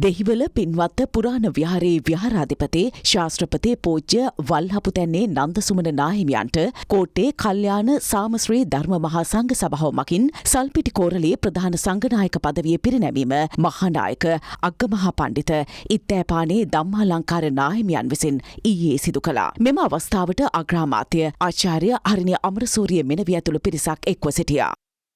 දෙහිවල පින්වත් පුරාණ විහාරයේ විහාරාධිපති ශාස්ත්‍රපති පූජ්‍ය වල්හපුතැන්නේ නන්දසුමන නාහිමියන්ට කෝට්ටේ කල්යාණ සාමශ්‍රී ධර්ම මහා සංඝ සභාව මගින් සල්පිටි කෝරළේ ප්‍රධාන සංඝනායක පදවිය පිරිනැමීම මහානායක අග්ගමහා පණ්ඩිත ඉත්තෑපානේ ධම්මාලංකාර නාහිමියන් විසින් ඊයේ සිදු කළා. මෙම අවස්ථාවට අග්‍රාමාත්‍ය ආචාර්ය හරිනි අමරසූරිය මෙනවිය ඇතුළු පිරිසක් එක්ව සිටියා.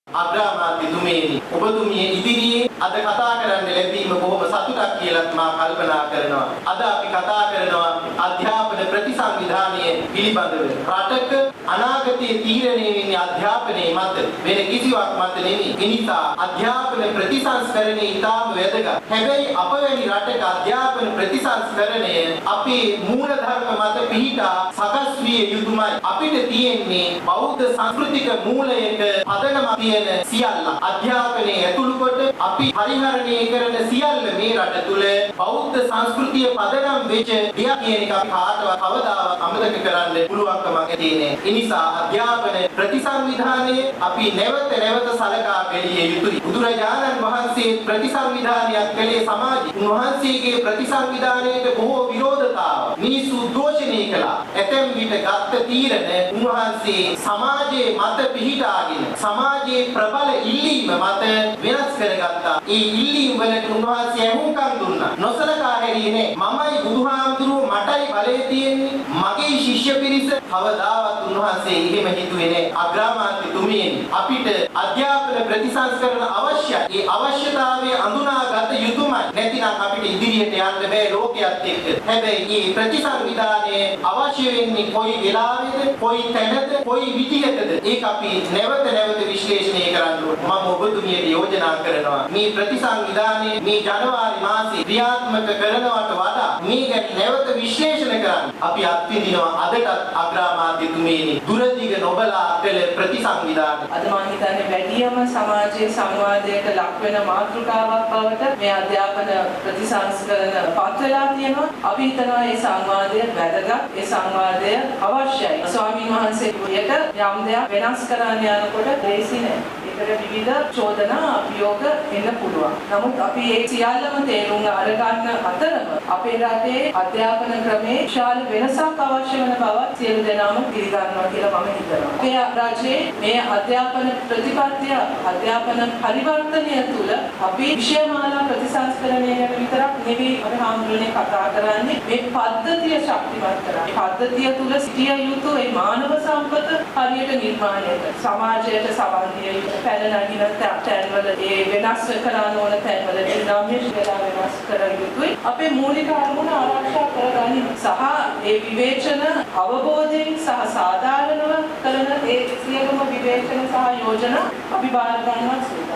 අග්‍රාමාත්‍යතුමනි ඔබතුමිය ඉදිරියේ අද කතා කරන්න ලැබීම බොහොම සතුටක් කියලා මා කල්පනා කරනවා. අද අපි කතා කරනවා අධ්‍යාපන ප්‍රතිසංවිධානය පිළිබඳව. රටක අනාගතයේ තීරණය වෙන්නේ අධ්‍යාපනයේ මත වෙන කිසිවක් මත නෙවෙයි. ඒ නිසා අධ්‍යාපන ප්‍රතිසංස්කරණය ඉතාම වැදගත්. හැබැයි අප වැනි රටක අධ්‍යාපන ප්‍රතිසංස්කරණය අපේ මූලධර්ම මත පිහිටා සකස් විය යුතුමයි. අපිට තියෙන්නේ බෞද්ධ සංස්කෘතික මූලයක පදනමක් තියෙන සියල්ල අධ්‍යාපනයේ ඇතුළු කොට අපි පරිහරණය කරන සියල්ල මේ රට තුල බෞද්ධ සංස්කෘතිය පදනම් වෙච්ච දෙයක් කියන එක අපි කාටවත් කවදාවත් අමතක කරන්න පුළුවන්කමක් තියෙන්නේ. ඒ නිසා අධ්‍යාපන ප්‍රතිසංවිධානයේ අපි නැවත සලකා බැලිය යුතුයි. බුදුරජාණන් වහන්සේ ප්‍රතිසංවිධානයක් කළේ සමාජය. උන්වහන්සේගේ ප්‍රතිසංවිධානයට බොහෝ විරෝධතාව මිනිස්සු දෝෂණය කළා. ඇතැම් විට ගත්ත තීරණ උන්වහන්සේ සමාජයේ මත පිහිටාගෙන සමාජයේ ප්‍රබල ඉල්ලීම මත වෙනස් කරගත්තා. ඒ ඉල්ලීම් වලට උන්වහන්සේ ඇහුම්කන් දුන්නා. නොසලකා හැරියේ නෑ. මමයි බුදුහාමුදුරුවෝ මටයි බලය තියෙන්නේ. මගේ ශිෂ්‍ය පිරිස කවදාවත් උන්වහන්සේ එහෙම හිතුවේ නෑ. අග්‍රාමාත්‍යතුමියනි අපිට අධ්‍යාපන ප්‍රතිසංස්කරණ අවශ්‍යයි. ඒ අවශ්‍යතාවය අඳුනාගත යුතුමයි. නැතිනම් අපිට ඉදිරියට යන්න බෑ ලෝකයක් එක්ක. හැබැයි මේ ප්‍රතිසංවිධානයේ අවශ්‍ය වෙන්නේ කොයි වෙලාවෙද, කොයි තැනද, කොයි විදිහටද ඒක අපි නැවත විශ්ලේෂණය කරන්න ඕනේ. මම ඔබතුමියට යෝජනා කරනවා මේ ප්‍රතිසංවිධානයේ මේ ජනවාරි මාසයේ ක්‍රියාත්මක කරනවට වඩා මේ ගැන නැවත විශ්ලේෂණ කරන්න අපි අත්විඳිනවා. අදටත් අග්‍රාමාත්‍යතුමියනි දුරදිග නොබලා කළ ප්‍රතිසංවිධානය අද මම හිතන්නේ වැඩියම සමාජයේ සංවාදයට ලක් වෙන මාතෘකාවක් බවට මේ අධ්‍යාපන ප්‍රතිසංස්කරණ පත් වෙලා තියෙනවා. අපි හිතනවා මේ සංවාදය වැදගත්, ඒ සංවාදය අවශ්‍යයි. ස්වාමීන් වහන්සේ කුලියට යම් දෙයක් වෙනස් කරන්න යනකොට ලේසි නෑ. ඒකට විවිධ චෝදනා අභියෝග එන්න පුළුවන්. නමුත් අපි ඒ සියල්ලම තේරුම් අරගන්න අතරම අපේ රටේ අධ්‍යාපන ක්‍රමේ විශාල වෙනසක් අවශ්‍ය වෙන බව සියලු දෙනාම පිළිගන්නවා කියලා මම හිතනවා. අපේ රජයේ මේ අධ්‍යාපන ප්‍රතිපත්තිය අධ්‍යාපන පරිවර්තනය තුළ අපි විෂයමාලා ප්‍රතිසංස්කරණය ගැන විතරක් නෙවෙයි අපි හාමුදුරනේ කතා කරන්නේ මේ පද්ධතිය ශක්තිමත් කරන්න. පද්ධතිය තුළ සිටිය යුතු ඒ මානව සම්පත හරියට නිර්මාණය කර සමාජයට සවන් දිය යුතු පැන නගින තැන්වල ඒ වෙනස් කරන ඕන තැන්වල ඩිනාමිනේෂන් වෙලා වෙනස් කර යුතුයි. අපේ මූලික අරමුණ ආරක්ෂා කරගන්න සහ ඒ විවේචන අවබෝධයෙන් සහ සාධාරණව කරන ඒ සියලුම විවේචන සහ යෝජනා අපි බාර ගන්නවා.